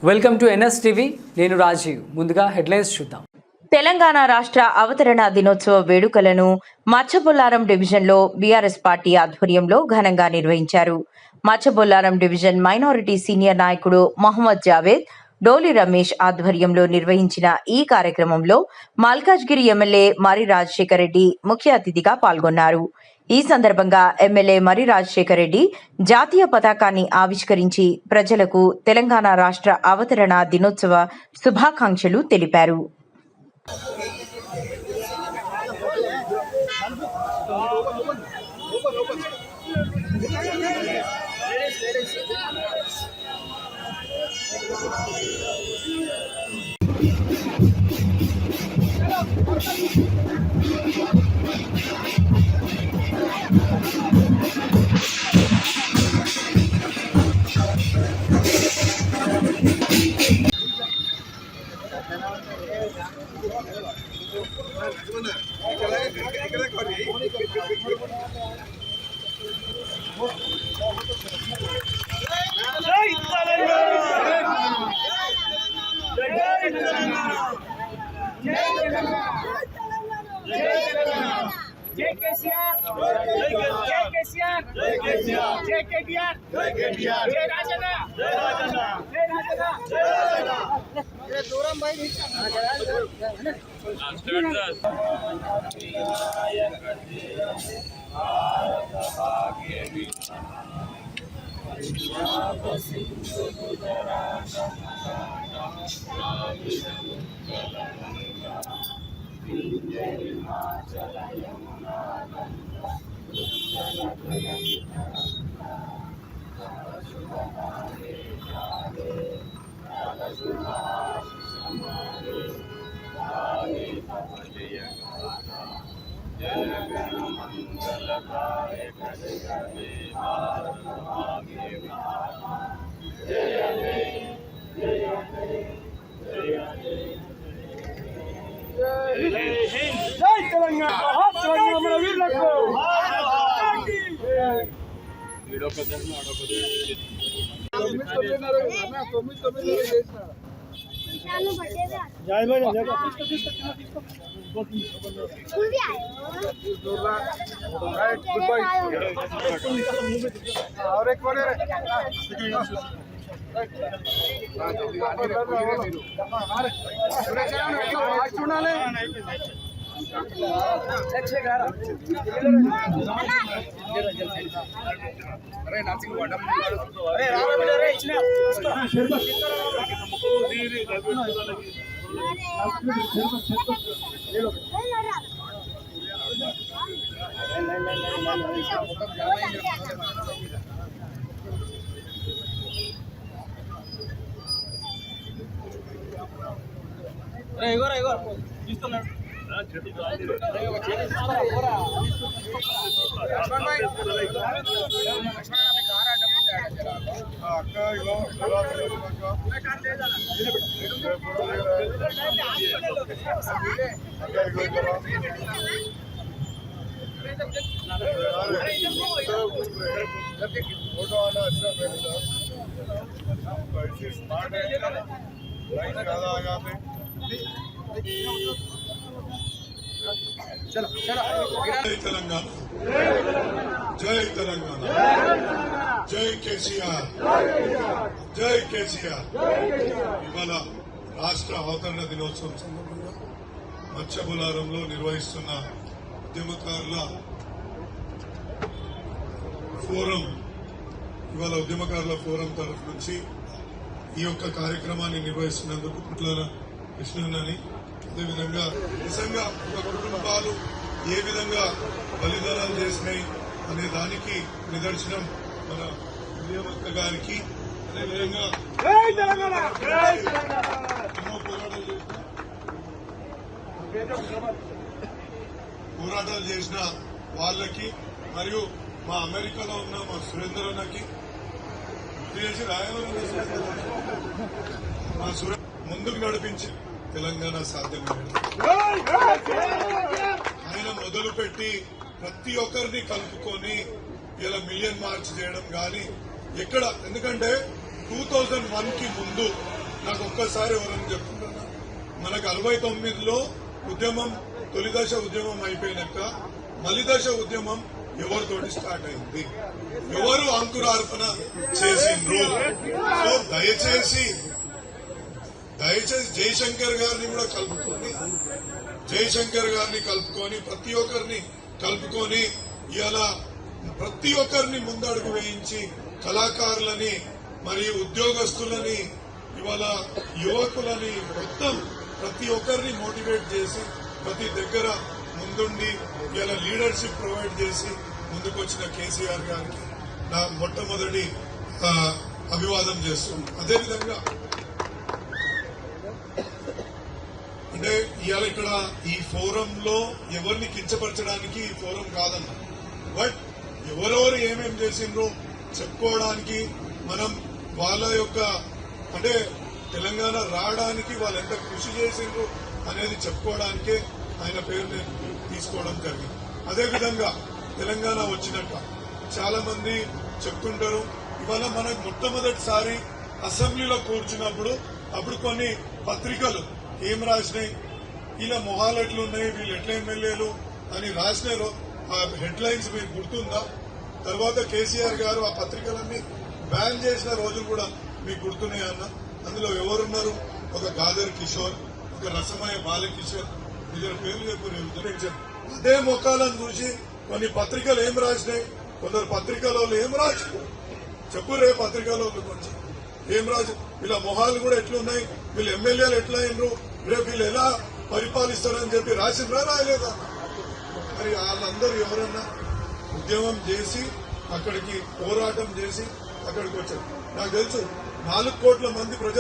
Welcome to NSTV. నేను రాజీవ్. ముందుగా headlines చూద్దాం. తెలంగాణ రాష్ట్ర అవతరణ దినోత్సవ వేడుకలను మచ్చబొల్లారం డివిజన్లో బీఆర్ఎస్ పార్టీ ఆధ్వర్యంలో ఘనంగా నిర్వహించారు. మచ్చబొల్లారం డివిజన్ మైనారిటీ సీనియర్ నాయకుడు మహమ్మద్ జావేద్, డోలి రమేష్ ఆధ్వర్యంలో నిర్వహించిన ఈ కార్యక్రమంలో మల్కాజ్గిరి ఎమ్మెల్యే మరి రాజశేఖర్ రెడ్డి ముఖ్య అతిథిగా పాల్గొన్నారు. ఈ సందర్భంగా ఎమ్మెల్యే మరి రాజశేఖర్ రెడ్డి జాతీయ పతాకాన్ని ఆవిష్కరించి ప్రజలకు తెలంగాణ రాష్ట్ర అవతరణ దినోత్సవ శుభాకాంక్షలు తెలిపారు. జై కేసీఆర్, జై కేసీఆర్, జై కేసీఆర్, జై కేటీఆర్, జై కేటీఆర్, జై రాజన్న, జై రాజన్న, జై రాజన్న, జై రాజన్న. ఏ దూరం బై జై తెలంగాణ, తెలంగాణ మన వీరులకు. జై తెలంగాణ, జై తెలంగాణ, జై కేసీఆర్, జై కేసీఆర్. ఇవాళ రాష్ట్ర అవతరణ దినోత్సవం సందర్భంగా మచ్చబొల్లారంలో నిర్వహిస్తున్న ఉద్యమకారుల ఫోరం, ఇవాళ ఉద్యమకారుల ఫోరం తరఫు నుంచి ఈ యొక్క కార్యక్రమాన్ని నిర్వహిస్తున్నందుకు పుట్ల కృష్ణన్నని, అదేవిధంగా నిజంగా ఒక కుటుంబాలు ఏ విధంగా బలిదానాలు చేసినాయి అనే దానికి నిదర్శనం మన ఉద్యమక్క గారికి, అదేవిధంగా ఎన్నో పోరాటాలు చేసిన వాళ్ళకి, మరియు మా అమెరికాలో ఉన్న మా సురేందర్ అన్నకి మా ముందుకు నడిపించి తెలంగాణ సాధ్యమైంది. ఆయన మొదలుపెట్టి ప్రతి ఒక్కరిని కలుపుకొని ఇలా మిలియన్ మార్చ్ చేయడం కానీ ఎక్కడ, ఎందుకంటే 2001 కి ముందు నాకు ఒక్కసారి ఎవరని చెప్తున్నా, మనకు 69లో ఉద్యమం తొలి దశ ఉద్యమం అయిపోయినాక మలి దశ ఉద్యమం ఎవరితోటి స్టార్ట్ అయింది, ఎవరు అంకురార్పణ చేసిండ్రు. సో దయచేసి జయశంకర్ గారిని కూడా కలుపుకొని, ప్రతి ఒక్కరిని కలుపుకొని ఇలా ప్రతి ఒక్కరిని ముందడుగు వేయించి కళాకారులని మరియు ఉద్యోగస్తులని ఇవాళ యువకులని మొత్తం ప్రతి ఒక్కరిని మోటివేట్ చేసి ప్రతి దగ్గర ముందుండి ఇలా లీడర్షిప్ ప్రొవైడ్ చేసి ముందుకొచ్చిన కేసీఆర్ గారికి నా మొట్టమొదటి అభివాదం చేస్తున్నాను. అదేవిధంగా అంటే ఇవాళ ఇక్కడ ఈ ఫోరంలో ఎవరిని కించపరచడానికి ఈ ఫోరం కాదన్న, బట్ ఎవరెవరు ఏమేం చేసిండ్రో చెప్పుకోవడానికి, మనం వాళ్ళ యొక్క అంటే తెలంగాణ రావడానికి వాళ్ళు ఎంత కృషి చేసిండ్రు అనేది చెప్పుకోవడానికే ఆయన పేరు నేను తీసుకోవడం జరిగింది. అదేవిధంగా తెలంగాణ వచ్చినాక చాలా మంది చెప్తుంటారు, ఇవాళ మనకు మొట్టమొదటిసారి అసెంబ్లీలో కూర్చున్నప్పుడు అప్పుడు కొన్ని పత్రికలు ఏం రాసినాయి, ఇలా మొహాలు ఎట్లున్నాయి, వీళ్ళు ఎట్లా ఎమ్మెల్యేలు అని రాసినారో ఆ హెడ్ లైన్స్ మీకు గుర్తుందా? తర్వాత కేసీఆర్ గారు ఆ పత్రికలన్నీ బ్యాన్ చేసిన రోజులు కూడా మీకు గుర్తున్నాయన్న. అందులో ఎవరున్నారు? ఒక గాదర్ కిషోర్, ఒక రసమయ బాలకిషోర్, ఇద్దరు పేర్లు చెప్పు. అదే మొక్కలను చూసి కొన్ని పత్రికలు ఏం రాసినాయి, కొందరు పత్రికలో ఏం రాసి చెప్పు, రే పత్రికలో కొంచెం ఏం రాసి, వీళ్ళ మొహాలు కూడా ఎట్లున్నాయి, వీళ్ళు ఎమ్మెల్యేలు ఎట్లా అయినరు, రేపు వీళ్ళు ఎలా పరిపాలిస్తారని చెప్పి రాసిండ్రా రాయలేదా? మరి వాళ్ళందరూ ఎవరన్నా ఉద్యమం చేసి అక్కడికి పోరాటం చేసి అక్కడికి వచ్చారు. నాకు తెలుసు 4 కోట్ల మంది ప్రజలు